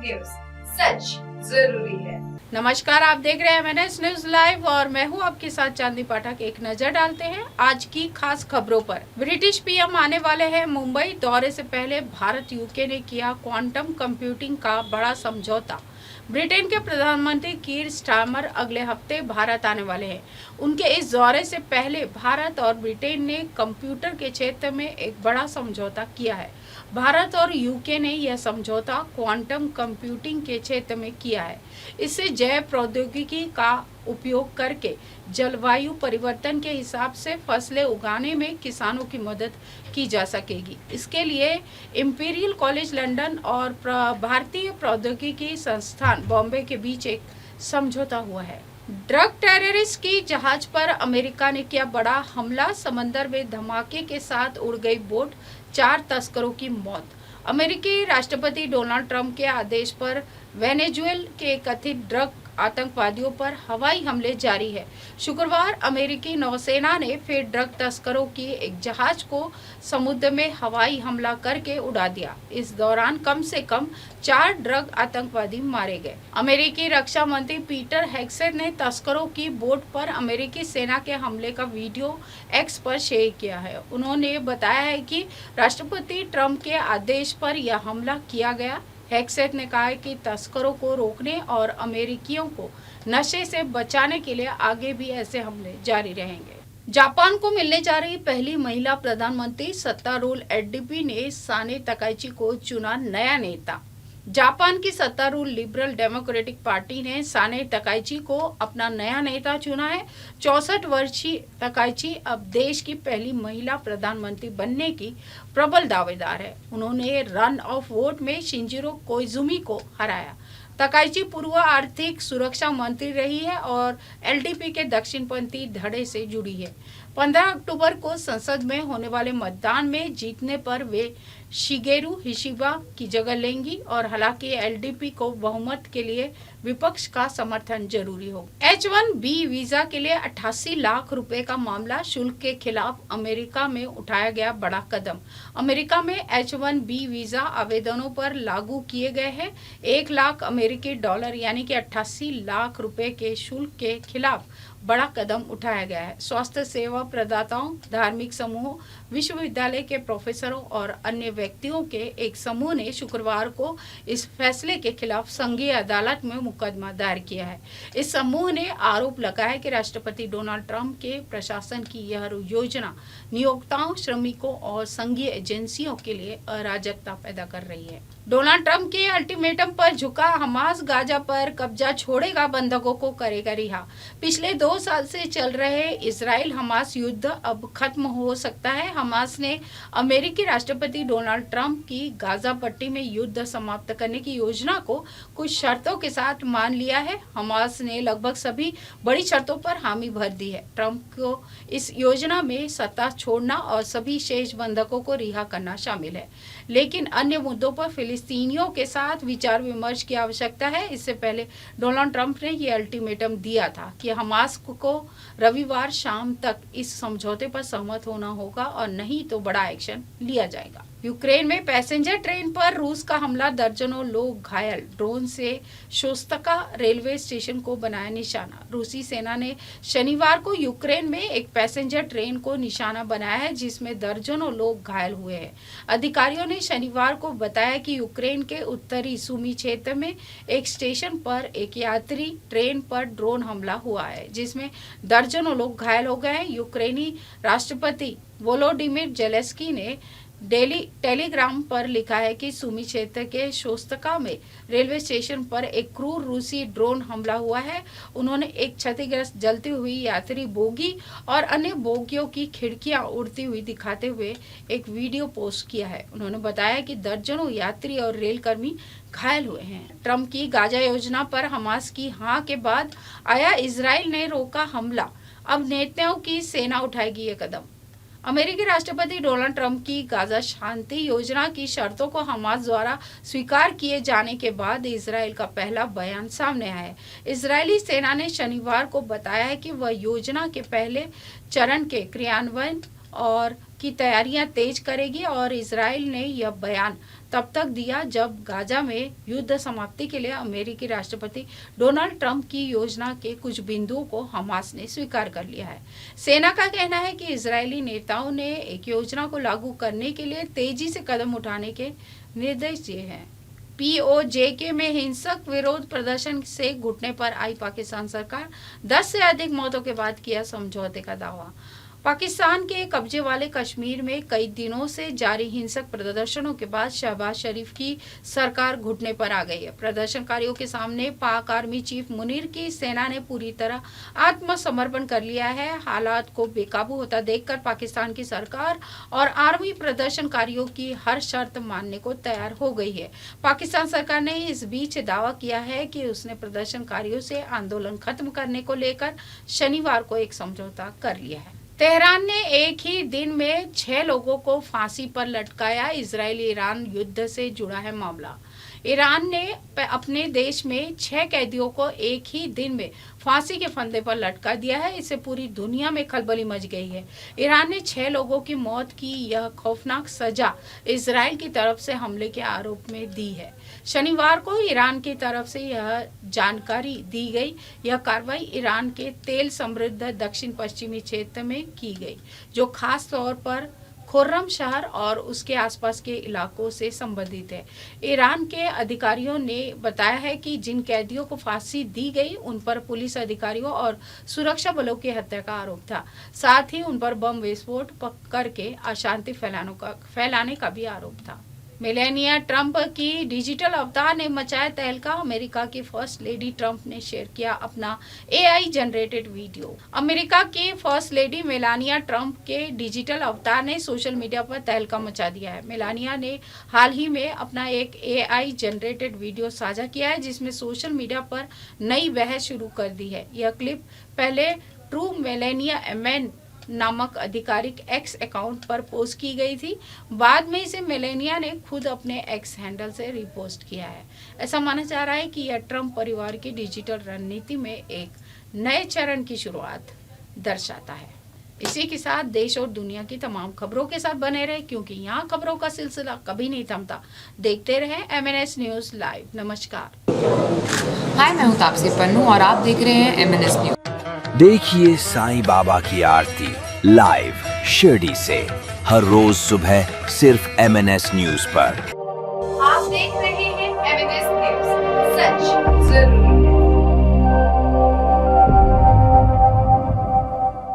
News, सच जरूरी है। नमस्कार, आप देख रहे हैं MNS न्यूज लाइव और मैं हूं आपके साथ चांदी पाठक। एक नजर डालते हैं आज की खास खबरों पर। ब्रिटिश पीएम आने वाले हैं मुंबई। दौरे से पहले भारत यूके ने किया क्वांटम कंप्यूटिंग का बड़ा समझौता। ब्रिटेन के प्रधानमंत्री कीर स्टारमर अगले हफ्ते भारत आने वाले हैं। उनके इस दौरे से पहले भारत और ब्रिटेन ने कंप्यूटर के क्षेत्र में एक बड़ा समझौता किया है। भारत और यूके ने यह समझौता क्वांटम कंप्यूटिंग के क्षेत्र में किया है। इससे जैव प्रौद्योगिकी का उपयोग करके जलवायु परिवर्तन के हिसाब से फसलें उगाने में किसानों की मदद की जा सकेगी। इसके लिए इंपीरियल कॉलेज लंदन और भारतीय प्रौद्योगिकी संस्थान बॉम्बे के बीच एक समझौता हुआ है। ड्रग टेररिस्ट की जहाज पर अमेरिका ने किया बड़ा हमला। समंदर में धमाके के साथ उड़ गई बोट, 4 तस्करों की मौत। अमेरिकी राष्ट्रपति डोनाल्ड ट्रंप के आदेश पर वेनेजुएला के कथित ड्रग आतंकवादियों पर हवाई हमले जारी है। शुक्रवार अमेरिकी नौसेना ने फिर ड्रग तस्करों की एक जहाज को समुद्र में हवाई हमला करके उड़ा दिया। इस दौरान कम से कम 4 ड्रग आतंकवादी मारे गए। अमेरिकी रक्षा मंत्री पीटर हेगसेथ ने तस्करों की बोट पर अमेरिकी सेना के हमले का वीडियो एक्स पर शेयर किया है। उन्होंने बताया है कि राष्ट्रपति ट्रंप के आदेश पर यह हमला किया गया। हेगसेथ ने कहा है कि तस्करों को रोकने और अमेरिकियों को नशे से बचाने के लिए आगे भी ऐसे हमले जारी रहेंगे। जापान को मिलने जा रही पहली महिला प्रधानमंत्री सत्तारूढ़ एलडीपी ने साने तकाइची को चुना नया नेता। जापान की सत्तारूढ़ लिबरल डेमोक्रेटिक पार्टी ने साने तकाइची को अपना नया नेता चुना है। 64 वर्षीय तकाइची अब देश की पहली महिला प्रधानमंत्री बनने की प्रबल दावेदार है। उन्होंने रन ऑफ वोट में शिंजिरो कोइजुमी को हराया। तकाइची पूर्व आर्थिक सुरक्षा मंत्री रही है और एलडीपी के दक्षिणपंथी धड़े से जुड़ी है। 15 अक्टूबर को संसद में होने वाले मतदान में जीतने पर वे शिगेरू हिशिबा की जगह लेंगी और हालांकि एलडीपी को बहुमत के लिए विपक्ष का समर्थन जरूरी हो। H1B वीजा के लिए 88 लाख रुपए का मामला शुल्क के खिलाफ अमेरिका में उठाया गया बड़ा कदम। अमेरिका में H1B वीजा आवेदनों पर लागू किए गए हैं 1 लाख अमेरिकी डॉलर यानी कि 88 लाख रुपए के शुल्क के खिलाफ बड़ा कदम उठाया गया है। स्वास्थ्य सेवा प्रदाताओं, धार्मिक समूहों, विश्वविद्यालय के प्रोफेसरों और अन्य व्यक्तियों के एक समूह ने शुक्रवार को इस फैसले के खिलाफ संघीय अदालत में मुकदमा दायर किया है। इस समूह ने आरोप लगाया कि राष्ट्रपति डोनाल्ड ट्रंप के प्रशासन की यह योजना नियोक्ताओं, श्रमिकों और संघीय एजेंसियों के लिए अराजकता पैदा कर रही है। डोनाल्ड ट्रंप के अल्टीमेटम पर झुका हमास गाजा पर कब्जा छोड़ेगा, बंधकों को करेगा रिहा। पिछले 2 साल से चल रहे इजराइल हमास युद्ध अब खत्म हो सकता है। हमास ने अमेरिकी राष्ट्रपति डोनाल्ड ट्रंप की गाजा पट्टी में युद्ध समाप्त करने की योजना को कुछ शर्तों के साथ मान लिया है। हमास ने लगभग सभी बड़ी शर्तों पर हामी भर दी है। ट्रंप को इस योजना में सत्ता छोड़ना और सभी शेष बंधकों को रिहा करना शामिल है, लेकिन अन्य मुद्दों पर फिलिस्तीनियों के साथ विचार विमर्श की आवश्यकता है। इससे पहले डोनाल्ड ट्रंप ने यह अल्टीमेटम दिया था कि हमास को रविवार शाम तक इस समझौते पर सहमत होना होगा और नहीं तो बड़ा एक्शन लिया जाएगा। यूक्रेन में पैसेंजर ट्रेन पर रूस का हमला, दर्जनों लोग घायल। ड्रोन से शोस्तका रेलवे स्टेशन को बनाया निशाना। रूसी सेना ने शनिवार को यूक्रेन में एक पैसेंजर ट्रेन को निशाना बनाया है जिसमें दर्जनों लोग घायल हुए हैं। अधिकारियों ने शनिवार को बताया कि यूक्रेन के उत्तरी सुमी क्षेत्र में एक स्टेशन पर एक यात्री ट्रेन पर ड्रोन हमला हुआ है जिसमें दर्जनों लोग घायल हो गए हैं। यूक्रेनी राष्ट्रपति वोलोडिमिर जेलेंस्की ने टेलीग्राम पर लिखा है कि सुमी क्षेत्र के शोस्तका में रेलवे स्टेशन पर एक क्रूर रूसी ड्रोन हमला हुआ है। उन्होंने एक क्षतिग्रस्त जलती हुई यात्री बोगी और अन्य बोगियों की खिड़कियां उड़ती हुई दिखाते हुए एक वीडियो पोस्ट किया है। उन्होंने बताया कि दर्जनों यात्री और रेलकर्मी घायल हुए हैं। ट्रंप की गाजा योजना पर हमास की हां के बाद आया इजराइल ने रोका हमला। अब नेताओं की सेना उठाएगी ये कदम। अमेरिकी राष्ट्रपति डोनाल्ड ट्रंप की गाजा शांति योजना की शर्तों को हमास द्वारा स्वीकार किए जाने के बाद इजराइल का पहला बयान सामने आया है। इजरायली सेना ने शनिवार को बताया है कि वह योजना के पहले चरण के क्रियान्वयन और की तैयारियां तेज करेगी और इजराइल ने यह बयान तब तक दिया जब गाजा में युद्ध समाप्ति के लिए अमेरिकी राष्ट्रपति डोनाल्ड ट्रंप की योजना के कुछ बिंदुओं को हमास ने स्वीकार कर लिया है। सेना का कहना है कि इजरायली नेताओं ने एक योजना को लागू करने के लिए तेजी से कदम उठाने के निर्देश दिए हैं। POJK में हिंसक विरोध प्रदर्शन से घुटने पर आई पाकिस्तान सरकार 10 से अधिक मौतों के बाद किया समझौते का दावा। पाकिस्तान के कब्जे वाले कश्मीर में कई दिनों से जारी हिंसक प्रदर्शनों के बाद शहबाज शरीफ की सरकार घुटने पर आ गई है। प्रदर्शनकारियों के सामने पाक आर्मी चीफ मुनीर की सेना ने पूरी तरह आत्मसमर्पण कर लिया है। हालात को बेकाबू होता देखकर पाकिस्तान की सरकार और आर्मी प्रदर्शनकारियों की हर शर्त मानने को तैयार हो गई है। पाकिस्तान सरकार ने इस बीच दावा किया है कि उसने प्रदर्शनकारियों से आंदोलन खत्म करने को लेकर शनिवार को एक समझौता कर लिया है। तेहरान ने एक ही दिन में 6 लोगों को फांसी पर लटकाया। इजराइल ईरान युद्ध से जुड़ा है मामला। ईरान ने अपने देश में 6 कैदियों को एक ही दिन में फांसी के फंदे पर लटका दिया है। इससे पूरी दुनिया में खलबली मच गई है। ईरान ने 6 लोगों की मौत की यह खौफनाक सजा इजराइल की तरफ से हमले के आरोप में दी है। शनिवार को ईरान की तरफ से यह जानकारी दी गई। यह कार्रवाई ईरान के तेल समृद्ध दक्षिण पश्चिमी क्षेत्र में की गई, जो खास तौर पर खुर्रम शहर और उसके आसपास के इलाकों से संबंधित है। ईरान के अधिकारियों ने बताया है कि जिन कैदियों को फांसी दी गई उन पर पुलिस अधिकारियों और सुरक्षा बलों की हत्या का आरोप था। साथ ही उन पर बम विस्फोट करके अशांति फैलाने का भी आरोप था। मेलानिया ट्रंप की डिजिटल अवतार ने मचाया तहलका। अमेरिका की फर्स्ट लेडी ट्रंप ने शेयर किया अपना AI जनरेटेड वीडियो। अमेरिका की फर्स्ट लेडी मेलानिया ट्रंप के डिजिटल अवतार ने सोशल मीडिया पर तहलका मचा दिया है। मेलानिया ने हाल ही में अपना एक AI जनरेटेड वीडियो साझा किया है, जिसमें सोशल मीडिया पर नई बहस शुरू कर दी है। यह क्लिप पहले ट्रू मेलानिया एमएन नामक आधिकारिक X अकाउंट पर पोस्ट की गई थी। बाद में इसे मेलानिया ने खुद अपने X हैंडल से रिपोस्ट किया है। ऐसा माना जा रहा है कि यह ट्रंप परिवार की डिजिटल रणनीति में एक नए चरण की शुरुआत दर्शाता है। इसी के साथ देश और दुनिया की तमाम खबरों के साथ बने रहे, क्योंकि यहाँ खबरों का सिलसिला कभी नहीं थमता। देखते रहे MNS न्यूज लाइव। नमस्कार। हाय, मैं हूँ तापसी पन्नू और आप देख रहे हैं MNS न्यूज। देखिए साईं बाबा की आरती लाइव शिरडी से हर रोज सुबह सिर्फ MNS न्यूज पर। आप देख रहे हैं MNS न्यूज, सच जरूरी।